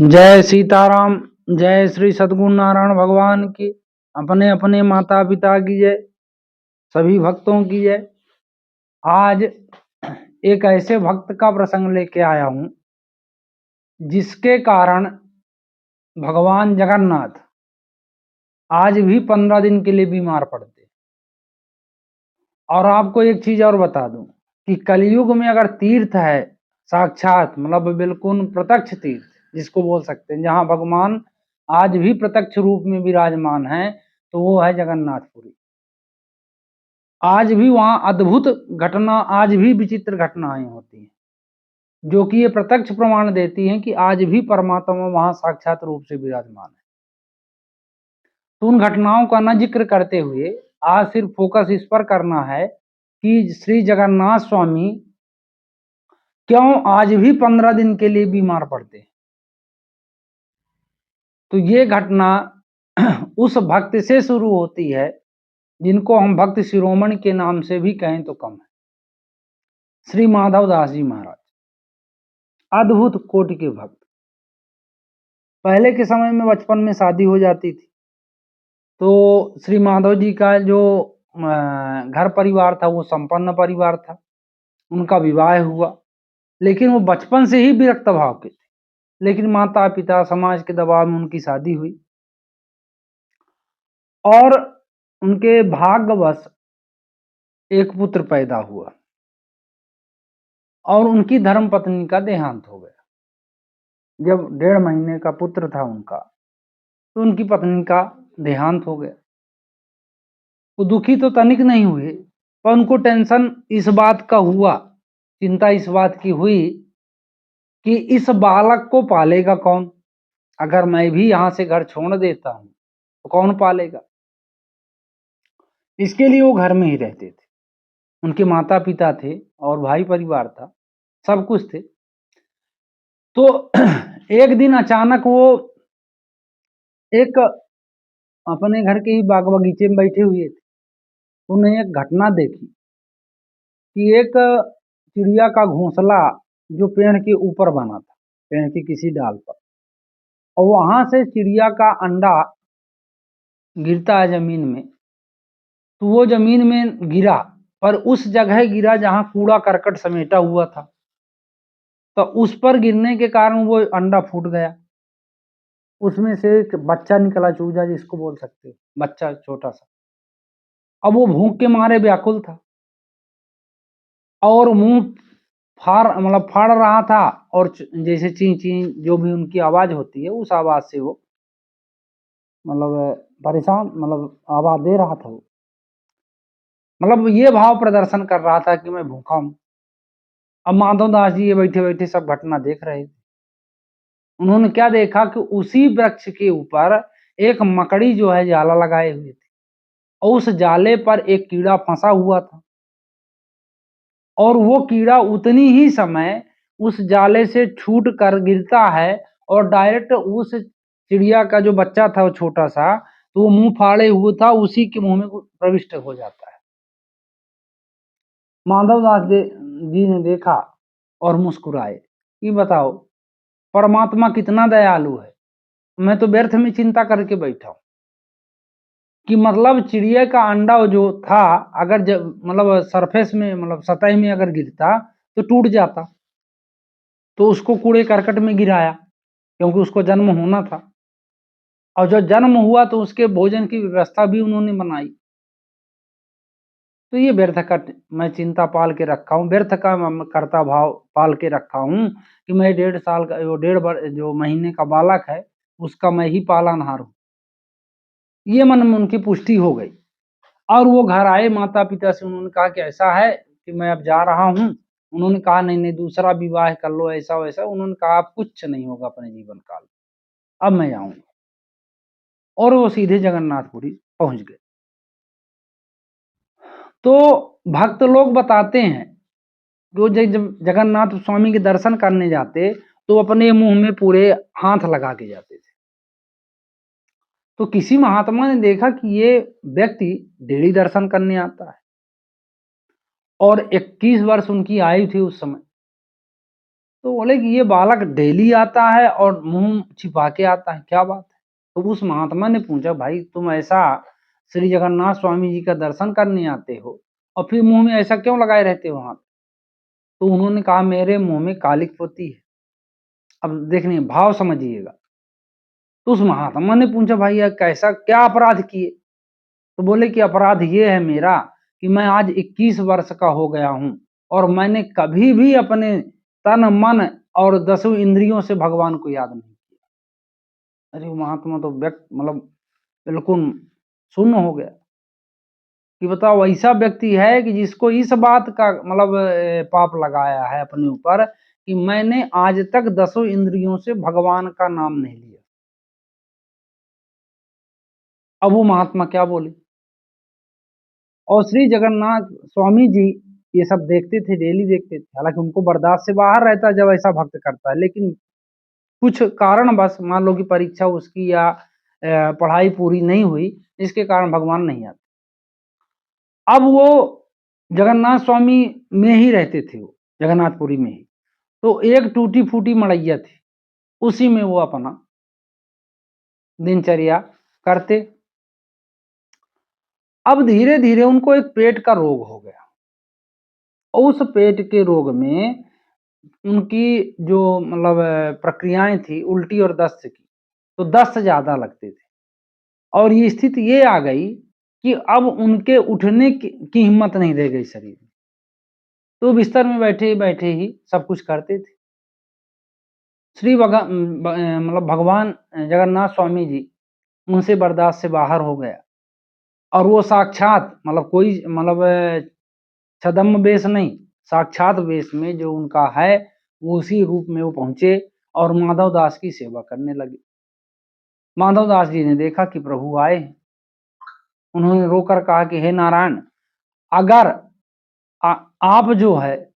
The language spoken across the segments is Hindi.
जय सीताराम। जय श्री सद्गुरु नारायण भगवान की। अपने अपने माता पिता की जय, सभी भक्तों की जय। आज एक ऐसे भक्त का प्रसंग लेके आया हूं जिसके कारण भगवान जगन्नाथ आज भी 15 दिन के लिए बीमार पड़ते। और आपको एक चीज और बता दूं कि कलयुग में अगर तीर्थ है साक्षात, मतलब बिल्कुल प्रत्यक्ष तीर्थ जिसको बोल सकते हैं, जहां भगवान आज भी प्रत्यक्ष रूप में विराजमान है, तो वो है जगन्नाथपुरी। आज भी वहां अद्भुत घटना, आज भी विचित्र घटनाएं होती हैं, जो कि ये प्रत्यक्ष प्रमाण देती हैं कि आज भी परमात्मा वहां साक्षात रूप से विराजमान है। तो उन घटनाओं का न जिक्र करते हुए आज सिर्फ फोकस इस पर करना है कि श्री जगन्नाथ स्वामी क्यों आज भी 15 दिन के लिए बीमार पड़ते हैं। तो ये घटना उस भक्त से शुरू होती है जिनको हम भक्त शिरोमणि के नाम से भी कहें तो कम है। श्री माधव दास जी महाराज, अद्भुत कोटि के भक्त। पहले के समय में बचपन में शादी हो जाती थी तो श्री माधव जी का जो घर परिवार था वो संपन्न परिवार था, उनका विवाह हुआ। लेकिन वो बचपन से ही विरक्त भाव के थे, लेकिन माता पिता समाज के दबाव में उनकी शादी हुई और उनके भाग्यवश एक पुत्र पैदा हुआ और उनकी धर्म पत्नी का देहांत हो गया। जब 1.5 महीने का पुत्र था उनका, तो उनकी पत्नी का देहांत हो गया। वो दुखी तो तनिक नहीं हुए, पर उनको टेंशन इस बात का हुआ, चिंता इस बात की हुई कि इस बालक को पालेगा कौन। अगर मैं भी यहां से घर छोड़ देता हूं तो कौन पालेगा। इसके लिए वो घर में ही रहते थे। उनके माता पिता थे और भाई परिवार था, सब कुछ थे। तो एक दिन अचानक वो एक अपने घर के ही बाग बगीचे में बैठे हुए थे। उन्हें एक घटना देखी कि एक चिड़िया का घोंसला जो पेड़ के ऊपर बना था, पेड़ की किसी डाल पर, और वहां से चिड़िया का अंडा गिरता है जमीन में। तो वो जमीन में गिरा, पर उस जगह गिरा जहां कूड़ा करकट समेटा हुआ था। तो उस पर गिरने के कारण वो अंडा फूट गया। उसमें से एक बच्चा निकला, चूजा जिसको बोल सकते हो, बच्चा छोटा सा। अब वो भूख के मारे व्याकुल था और मुंह फाड़ रहा था, और जैसे ची ची जो भी उनकी आवाज होती है, उस आवाज से वो परेशान, आवाज दे रहा था वो, ये भाव प्रदर्शन कर रहा था कि मैं भूखा हूं। अब माधव दास जी ये बैठे बैठे सब घटना देख रहे थे। उन्होंने क्या देखा कि उसी वृक्ष के ऊपर एक मकड़ी जो है जाला लगाए हुए थी, और उस जाले पर एक कीड़ा फंसा हुआ था, और वो कीड़ा उतनी ही समय उस जाले से छूट कर गिरता है और डायरेक्ट उस चिड़िया का जो बच्चा था वो छोटा सा, तो वो मुंह फाड़े हुए था, उसी के मुंह में प्रविष्ट हो जाता है। माधव दास जी ने देखा और मुस्कुराए कि बताओ परमात्मा कितना दयालु है। मैं तो व्यर्थ में चिंता करके बैठा हूं कि चिड़िया का अंडा जो था, अगर सरफेस में सतह में अगर गिरता तो टूट जाता। तो उसको कूड़े करकट में गिराया क्योंकि उसको जन्म होना था, और जब जन्म हुआ तो उसके भोजन की व्यवस्था भी उन्होंने बनाई। तो ये व्यर्थ का मैं चिंता पाल के रखा हूँ, व्यर्थ का कर्ता भाव पाल के रखा हूँ कि मैं 1.5 साल का जो महीने का बालक है उसका मैं ही पालनहार हूँ। ये मन में उनकी पुष्टि हो गई और वो घर आए माता पिता से। उन्होंने कहा कि ऐसा है कि मैं अब जा रहा हूँ। उन्होंने कहा नहीं नहीं, दूसरा विवाह कर लो, ऐसा वैसा। उन्होंने कहा आप कुछ नहीं होगा अपने जीवन काल, अब मैं जाऊंगा। और वो सीधे जगन्नाथपुरी पहुंच गए। तो भक्त लोग बताते हैं वो जब जगन्नाथ स्वामी के दर्शन करने जाते तो अपने मुंह में पूरे हाथ लगा के जाते थे। तो किसी महात्मा ने देखा कि ये व्यक्ति डेली दर्शन करने आता है और 21 वर्ष उनकी आयु थी उस समय। तो बोले कि ये बालक डेली आता है और मुंह छिपा के आता है, क्या बात है? तो उस महात्मा ने पूछा, भाई तुम ऐसा श्री जगन्नाथ स्वामी जी का दर्शन करने आते हो और फिर मुंह में ऐसा क्यों लगाए रहते हो हाथ? तो उन्होंने कहा, मेरे मुंह में कालिक पोती है। अब देखने भाव समझिएगा। तो उस महात्मा ने पूछा, भाई यार कैसा क्या अपराध किए? तो बोले कि अपराध ये है मेरा कि मैं आज 21 वर्ष का हो गया हूं और मैंने कभी भी अपने तन मन और 10 इंद्रियों से भगवान को याद नहीं किया। अरे महात्मा तो व्यक्त मतलब बिल्कुल शून्य हो गया कि बताओ, ऐसा व्यक्ति है कि जिसको इस बात का मतलब पाप लगाया है अपने ऊपर कि मैंने आज तक 10 इंद्रियों से भगवान का नाम नहीं लिया। अब वो महात्मा क्या बोले? और श्री जगन्नाथ स्वामी जी ये सब देखते थे, डेली देखते थे। हालांकि उनको बर्दाश्त से बाहर रहता है जब ऐसा भक्त करता है, लेकिन कुछ कारण बस मान लो कि परीक्षा उसकी या पढ़ाई पूरी नहीं हुई, इसके कारण भगवान नहीं आते। अब वो जगन्नाथ स्वामी में ही रहते थे, वो जगन्नाथपुरी में ही। तो एक टूटी फूटी मड़ैया थी, उसी में वो अपना दिनचर्या करते। अब धीरे धीरे उनको एक पेट का रोग हो गया। उस पेट के रोग में उनकी जो मतलब प्रक्रियाएं थी उल्टी और दस्त की, तो दस्त ज्यादा लगते थे और ये स्थिति ये आ गई कि अब उनके उठने की हिम्मत नहीं रह गई शरीर में। तो बिस्तर में बैठे बैठे ही सब कुछ करते थे। श्री मतलब भगवान जगन्नाथ स्वामी जी उनसे बर्दाश्त से बाहर हो गया और वो साक्षात मतलब कोई मतलब छद्म वेश नहीं, साक्षात वेश में जो उनका है वो उसी रूप में वो पहुंचे और माधव दास की सेवा करने लगे। माधव दास जी ने देखा कि प्रभु आए। उन्होंने रोकर कहा कि हे नारायण, अगर आप जो है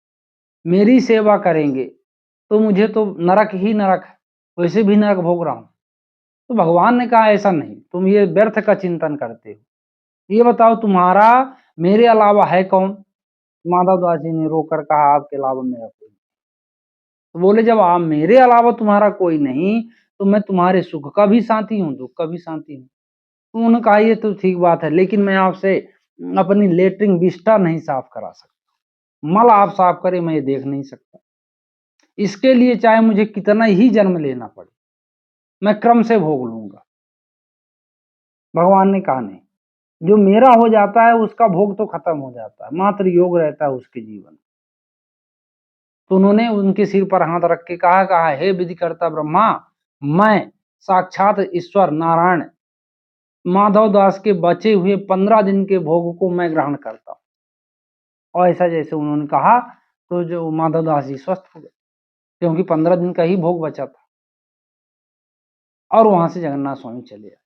मेरी सेवा करेंगे तो मुझे तो नरक ही नरक है, वैसे भी नरक भोग रहा हूं। तो भगवान ने कहा, ऐसा नहीं, तुम ये व्यर्थ का चिंतन करते हो। ये बताओ तुम्हारा मेरे अलावा है कौन? माधव दास जी ने रोकर कहा, आपके अलावा मेरा कोई। तो बोले, जब आप मेरे अलावा तुम्हारा कोई नहीं तो मैं तुम्हारे सुख का भी साथी हूँ, दुख का भी साथी हूँ। तो उन्होंने कहा, ये तो ठीक बात है, लेकिन मैं आपसे अपनी लेटरिन बिस्टा नहीं साफ करा सकता। मल आप साफ करें मैं ये देख नहीं सकता। इसके लिए चाहे मुझे कितना ही जन्म लेना पड़े, मैं क्रम से भोग लूंगा। भगवान ने कहा, नहीं, जो मेरा हो जाता है उसका भोग तो खत्म हो जाता है, मात्र योग रहता है उसके जीवन। तो उन्होंने उनके सिर पर हाथ रख के कहा, हे विधिकर्ता ब्रह्मा, मैं साक्षात ईश्वर नारायण माधव दास के बचे हुए 15 दिन के भोग को मैं ग्रहण करता हूँ। और ऐसा जैसे उन्होंने कहा तो जो माधव दास जी स्वस्थ हो गए, क्योंकि 15 दिन का ही भोग बचा था। और वहां से जगन्नाथ स्वामी चले आए।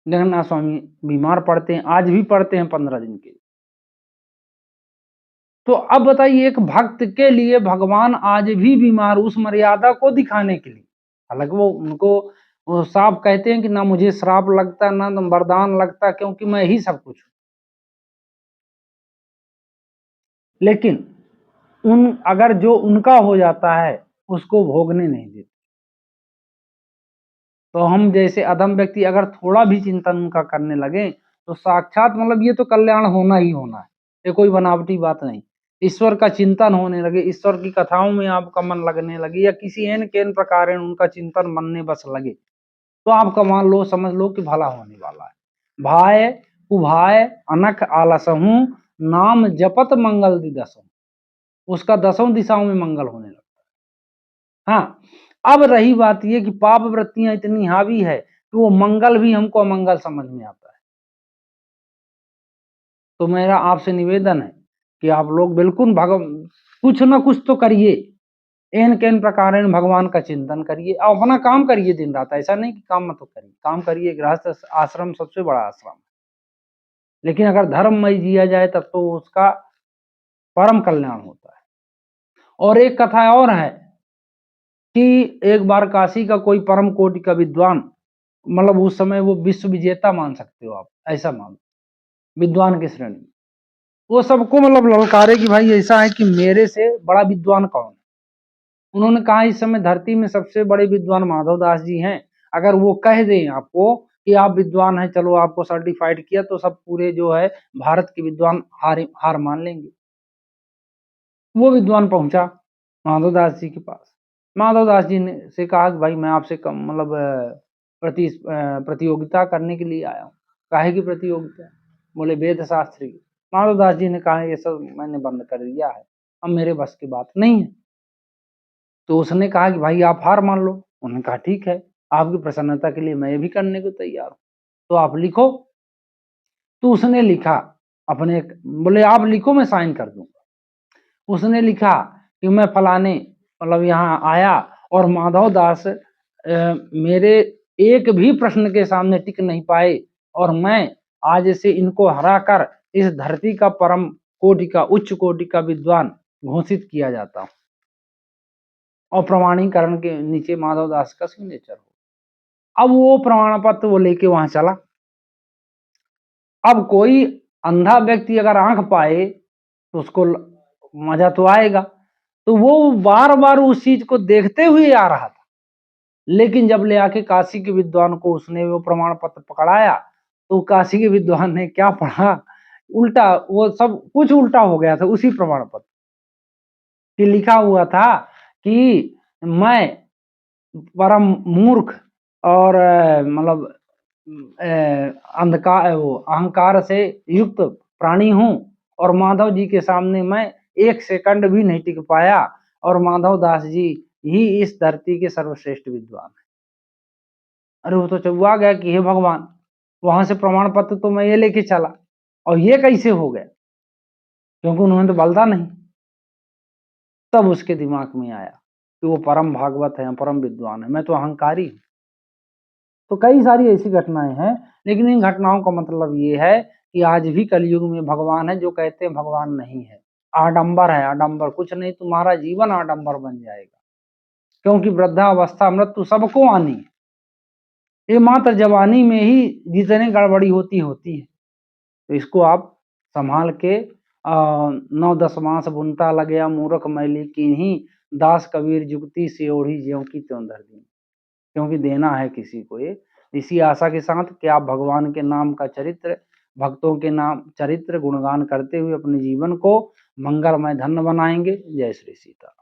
जगन्नाथ स्वामी बीमार पड़ते हैं, आज भी पड़ते हैं 15 दिन के। तो अब बताइए, एक भक्त के लिए भगवान आज भी बीमार, उस मर्यादा को दिखाने के लिए। हालांकि वो उनको वो साफ कहते हैं कि ना मुझे श्राप लगता ना वरदान लगता, क्योंकि मैं ही सब कुछ हूं। लेकिन अगर जो उनका हो जाता है उसको भोगने नहीं देते। तो हम जैसे अधम व्यक्ति अगर थोड़ा भी चिंतन उनका करने लगे तो साक्षात मतलब ये तो कल्याण होना ही होना है, ये कोई बनावटी बात नहीं। ईश्वर का चिंतन होने लगे, ईश्वर की कथाओं में आपका मन लगने लगे, या किसी एन केन प्रकार उनका चिंतन मन में बस लगे, तो आपका मान लो समझ लो कि भला होने वाला है। भाय कुभाय अनख आलसहू नाम जपत मंगल दिदसहू, उसका 10 दिशाओं में मंगल होने लगता है। हाँ, अब रही बात यह कि पाप वृत्तियां इतनी हावी है कि वो मंगल भी हमको अमंगल समझ में आता है। तो मेरा आपसे निवेदन है कि आप लोग बिल्कुल कुछ ना कुछ तो करिए, एन केन प्रकार भगवान का चिंतन करिए और अपना काम करिए दिन रात। ऐसा नहीं कि काम मत करिए, काम करिए। गृहस्थ आश्रम सबसे बड़ा आश्रम है, लेकिन अगर धर्ममय जिया जाए तब तो उसका परम कल्याण होता है। और एक कथा और है कि एक बार काशी का कोई परम कोटि का विद्वान, मतलब उस समय वो विश्व विजेता मान सकते हो आप, ऐसा मान विद्वान की श्रेणी, वो सबको मतलब ललकारे कि भाई ऐसा है कि मेरे से बड़ा विद्वान कौन है। उन्होंने कहा इस समय धरती में सबसे बड़े विद्वान माधवदास जी हैं। अगर वो कह दें आपको कि आप विद्वान हैं, चलो आपको सर्टिफाइड किया, तो सब पूरे जो है भारत के विद्वान हार मान लेंगे। वो विद्वान पहुंचा माधवदास जी के पास। माधवदास जी ने से कहा कि भाई मैं आपसे मतलब प्रतियोगिता करने के लिए आया हूँ। काहे की प्रतियोगिता? बोले वेद शास्त्र की। माधवदास जी ने कहा ये सब मैंने बंद कर दिया है, अब मेरे बस की बात नहीं है। तो उसने कहा कि भाई आप हार मान लो। उन्होंने कहा ठीक है, आपकी प्रसन्नता के लिए मैं ये भी करने को तैयार हूँ, तो आप लिखो। तो उसने लिखा अपने, बोले आप लिखो मैं साइन कर दूंगा। उसने लिखा कि मैं फलाने मतलब यहाँ आया और माधवदास मेरे एक भी प्रश्न के सामने टिक नहीं पाए, और मैं आज से इनको हराकर इस धरती का परम कोटि का उच्च कोटि का विद्वान घोषित किया जाता हूँ। और प्रमाणीकरण के नीचे माधवदास का सिग्नेचर हो। अब वो प्रमाण पत्र वो लेके वहां चला। अब कोई अंधा व्यक्ति अगर आंख पाए तो उसको मजा तो आएगा, तो वो बार बार उस चीज को देखते हुए आ रहा था। लेकिन जब ले आके काशी के विद्वान को उसने वो प्रमाण पत्र पकड़ाया, तो काशी के विद्वान ने क्या पढ़ा, उल्टा, वो सब कुछ उल्टा हो गया था। उसी प्रमाण पत्र कि लिखा हुआ था कि मैं परम मूर्ख और मतलब अंधकार वो अहंकार से युक्त प्राणी हूँ, और माधव जी के सामने मैं एक सेकंड भी नहीं टिक पाया, और माधव दास जी ही इस धरती के सर्वश्रेष्ठ विद्वान है। अरे वो तो चौंका गया कि हे भगवान, वहां से प्रमाण पत्र तो मैं ये लेके चला, और ये कैसे हो गया, क्योंकि उन्होंने तो बलदा नहीं। तब उसके दिमाग में आया कि वो परम भागवत है, परम विद्वान है, मैं तो अहंकारी हूँ। तो कई सारी ऐसी घटनाएं हैं, लेकिन इन घटनाओं का मतलब ये है कि आज भी कलयुग में भगवान है जो कहते हैं भगवान नहीं है। आडंबर है, आडंबर कुछ नहीं, तुम्हारा जीवन आडंबर बन जाएगा, क्योंकि वृद्धावस्था मृत्यु सबको आनी है। ये मात्र जवानी में ही जितने गड़बड़ी होती होती है, तो इसको आप संभाल के 9-10 मास बुनता लगे मूर्ख मैली की ही, दास कबीर जुगती से ओढ़ी ज्यों की त्यों धर दी। क्योंकि देना है किसी को ये, इसी आशा के साथ कि आप भगवान के नाम का चरित्र, भक्तों के नाम चरित्र गुणगान करते हुए अपने जीवन को मंगलमय धन्य बनाएंगे। जय श्री सीता।